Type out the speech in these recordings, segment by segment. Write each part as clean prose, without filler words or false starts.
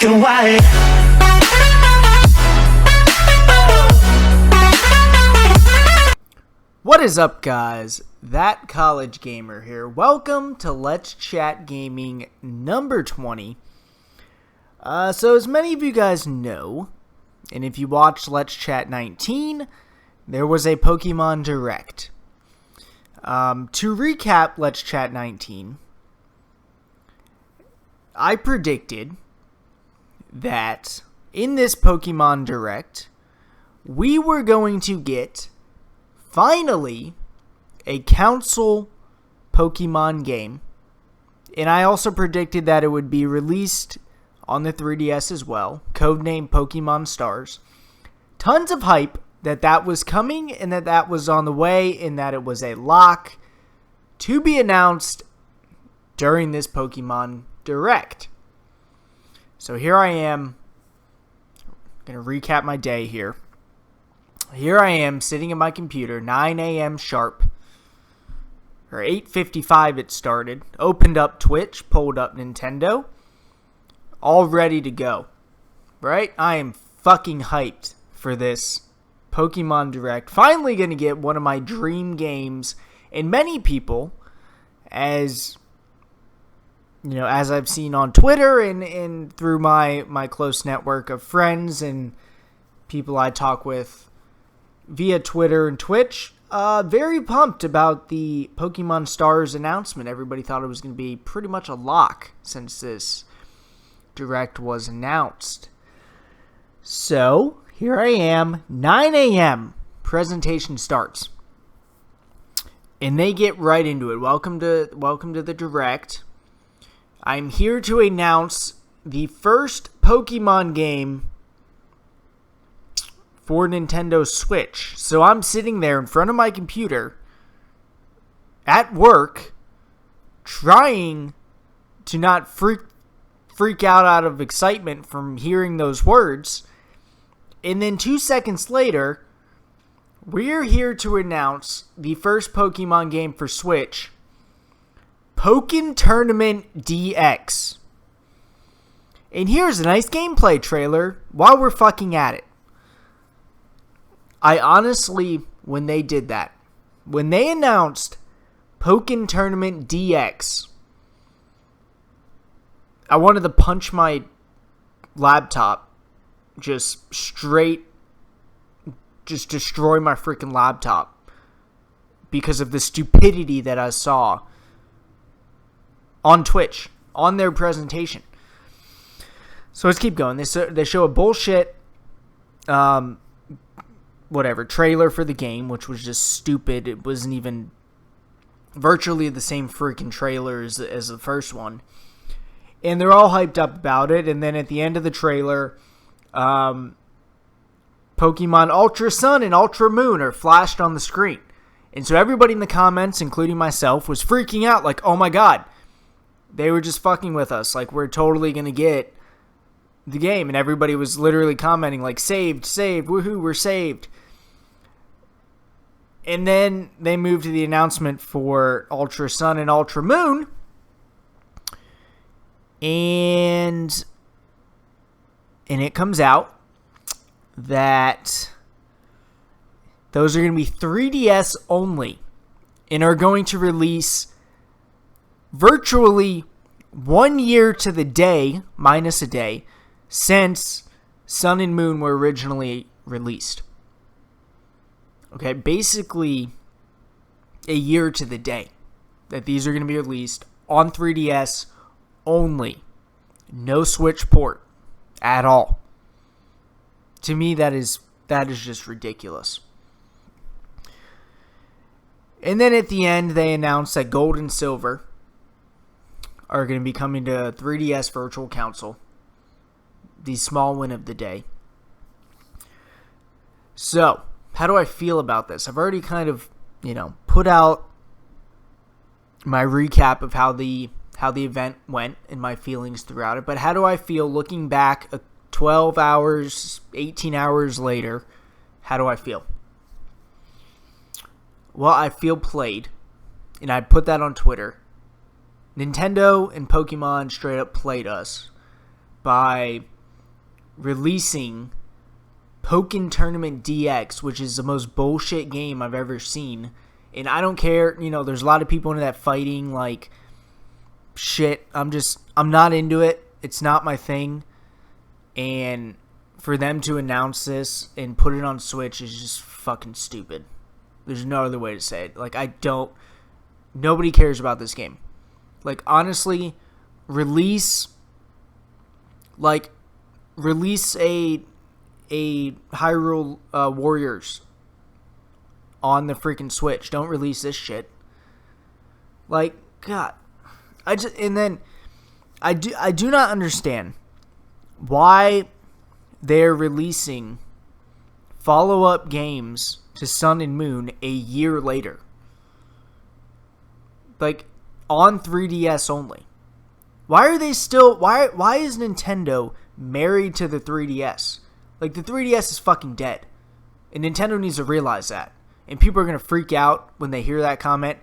black and white. What is up, guys? That College Gamer here. Welcome to Let's Chat Gaming number 20. So as many of you guys know, and if you watched Let's Chat 19, there was a Pokemon Direct. To recap Let's Chat 19, I predicted that in this Pokemon Direct, we were going to get, finally, a console Pokemon game. And I also predicted that it would be released on the 3DS as well, codenamed Pokemon Stars. Tons of hype that was coming and that was on the way and that it was a lock to be announced during this Pokemon Direct. So here I am, going to recap my day here. Here I am sitting at my computer, 9 a.m. sharp, or 8:55 it started, opened up Twitch, pulled up Nintendo, all ready to go, right? I am fucking hyped for this Pokemon Direct. Finally going to get one of my dream games, and many people, as you know, as I've seen on Twitter and through my close network of friends and people I talk with via Twitter and Twitch, very pumped about the Pokemon Stars announcement. Everybody thought it was going to be pretty much a lock since this Direct was announced. So, here I am, 9 a.m. presentation starts. And they get right into it. Welcome to the Direct. I'm here to announce the first Pokemon game for Nintendo Switch. So I'm sitting there in front of my computer at work trying to not freak out of excitement from hearing those words. And then 2 seconds later, we're here to announce the first Pokemon game for Switch, Pokken Tournament DX. And here's a nice gameplay trailer while we're fucking at it. I honestly, when they did that, when they announced Pokken Tournament DX, I wanted to punch my laptop just straight, just destroy my freaking laptop because of the stupidity that I saw on Twitch, on their presentation. So let's keep going. They show a bullshit, trailer for the game, which was just stupid. It wasn't even virtually the same freaking trailer as the first one. And they're all hyped up about it. And then at the end of the trailer, Pokemon Ultra Sun and Ultra Moon are flashed on the screen. And so everybody in the comments, including myself, was freaking out like, oh my god, they were just fucking with us. Like, we're totally going to get the game. And everybody was literally commenting like, saved, woohoo, we're saved. And then they moved to the announcement for Ultra Sun and Ultra Moon. And it comes out that those are going to be 3DS only and are going to release virtually 1 year to the day, minus a day, since Sun and Moon were originally released. Okay, basically a year to the day that these are going to be released on 3DS only. No Switch port at all. To me, that is just ridiculous. And then at the end, they announced that Gold and Silver are going to be coming to 3DS Virtual Console. The small win of the day. So, how do I feel about this? I've already kind of, put out my recap of how the event went and my feelings throughout it. But how do I feel looking back 12 hours, 18 hours later? How do I feel? Well, I feel played. And I put that on Twitter. Nintendo and Pokemon straight up played us. by releasing Pokken Tournament DX, which is the most bullshit game I've ever seen. And I don't care, there's a lot of people into that fighting, like, shit. I'm not into it. It's not my thing. And for them to announce this and put it on Switch is just fucking stupid. There's no other way to say it. Like, nobody cares about this game. Like, honestly, release a Hyrule Warriors on the freaking Switch. Don't release this shit. Like, God. I do not understand why they're releasing follow-up games to Sun and Moon a year later. Like, on 3DS only. Why are they still... Why is Nintendo married to the 3DS? Like, the 3DS is fucking dead. And Nintendo needs to realize that. And people are going to freak out when they hear that comment.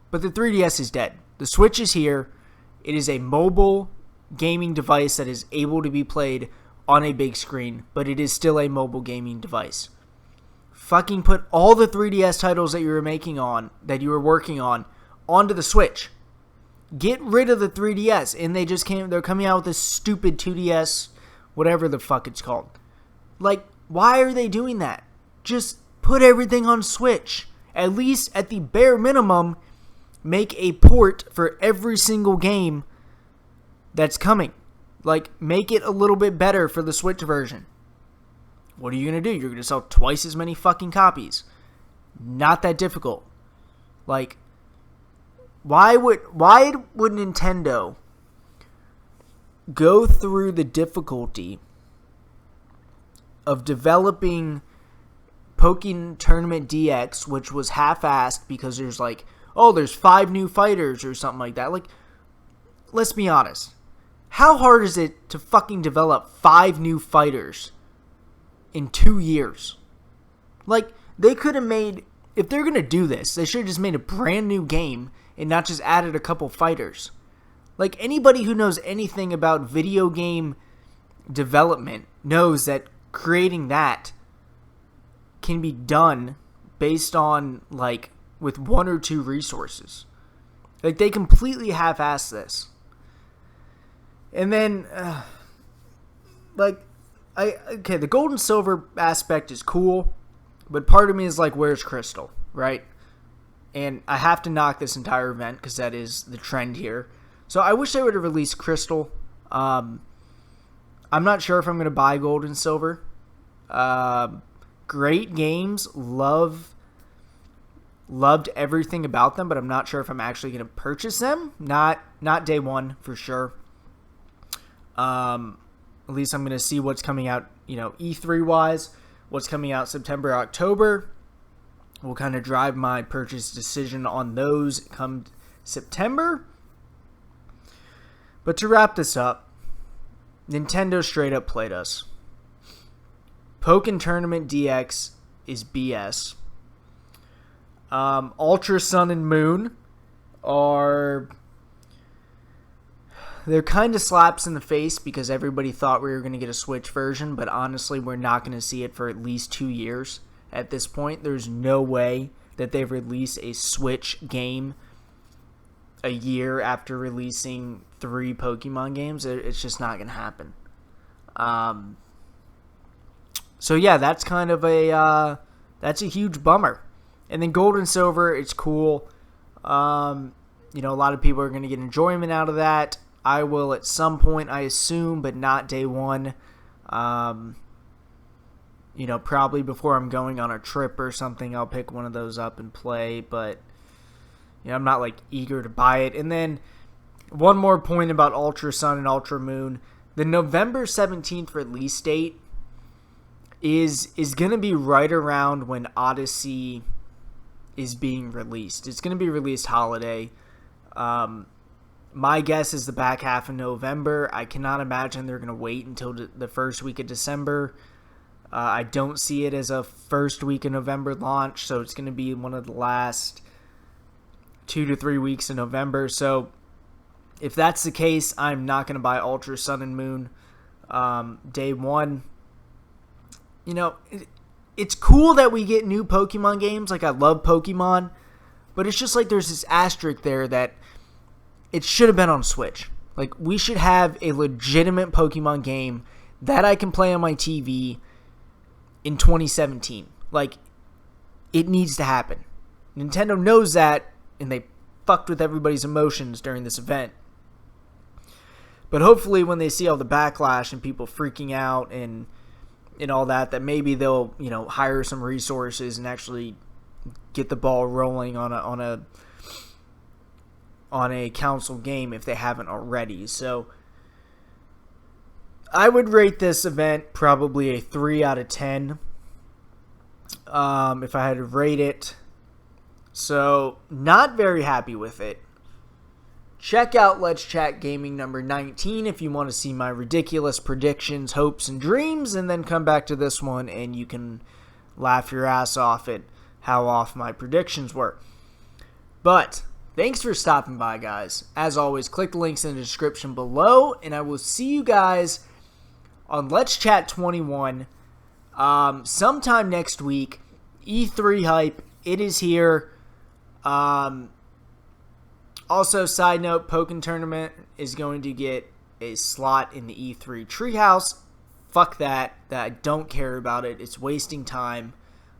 But the 3DS is dead. The Switch is here. It is a mobile gaming device that is able to be played on a big screen. But it is still a mobile gaming device. Fucking put all the 3DS titles that you were working on, onto the Switch. Get rid of the 3DS. And they're coming out with this stupid 2DS, whatever the fuck it's called. Like, why are they doing that? Just put everything on Switch. At least, at the bare minimum, make a port for every single game that's coming. Like, make it a little bit better for the Switch version. What are you going to do? You're going to sell twice as many fucking copies. Not that difficult. Like, why would Nintendo go through the difficulty of developing Pokken Tournament DX, which was half-assed because there's like, there's 5 new fighters or something like that. Like, let's be honest. How hard is it to fucking develop 5 new fighters in 2 years? Like, they could have made, if they're going to do this, they should have just made a brand new game and not just added a couple fighters. Like, anybody who knows anything about video game development knows that creating that can be done based on, like, with 1 or 2 resources. Like, they completely half-assed this. And then, the gold and silver aspect is cool, but part of me is like, where's Crystal, right? And I have to knock this entire event because that is the trend here. So I wish they would have released Crystal. I'm not sure if I'm going to buy gold and silver. Great games. Loved everything about them, but I'm not sure if I'm actually going to purchase them. Not day one for sure. At least I'm going to see what's coming out, E3 wise, what's coming out September, October. Will kind of drive my purchase decision on those come September. But to wrap this up, Nintendo straight up played us. Pokken Tournament DX is BS. Ultra Sun and Moon they're kind of slaps in the face because everybody thought we were going to get a Switch version, but honestly, we're not going to see it for at least 2 years at this point. There's no way that they've released a Switch game a year after releasing 3 Pokemon games. It's just not going to happen. So yeah, that's kind of that's a huge bummer. And then Gold and Silver, it's cool. A lot of people are going to get enjoyment out of that. I will at some point, I assume, but not day one. Probably before I'm going on a trip or something, I'll pick one of those up and play. But, I'm not, eager to buy it. And then one more point about Ultra Sun and Ultra Moon. The November 17th release date is going to be right around when Odyssey is being released. It's going to be released holiday. My guess is the back half of November. I cannot imagine they're going to wait until the first week of December. I don't see it as a first week of November launch, so it's going to be one of the last 2 to 3 weeks of November. So If that's the case, I'm not going to buy Ultra Sun and Moon day one. You know, it's cool that we get new Pokemon games. Like, I love Pokemon. But it's just like there's this asterisk there that it should have been on Switch. Like, we should have a legitimate Pokemon game that I can play on my TV in 2017. Like, it needs to happen. Nintendo knows that, and they fucked with everybody's emotions during this event. But hopefully when they see all the backlash and people freaking out and all that maybe they'll, you know, hire some resources and actually get the ball rolling on a console game if they haven't already. So I would rate this event probably a 3 out of 10 if I had to rate it. So not very happy with it. Check out Let's Chat Gaming number 19 if you want to see my ridiculous predictions, hopes, and dreams, and then come back to this one and you can laugh your ass off at how off my predictions were. But thanks for stopping by, guys. As always, click the links in the description below, and I will see you guys on Let's Chat 21 sometime next week. E3 hype, it is here. Also, side note, Pokken Tournament is going to get a slot in the E3 Treehouse. Fuck that. I don't care about it. It's wasting time.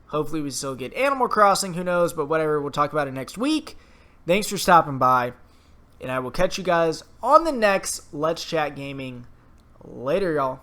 Hopefully we still get Animal Crossing. Who knows? But whatever. We'll talk about it next week. Thanks for stopping by. And I will catch you guys on the next Let's Chat Gaming. Later, y'all.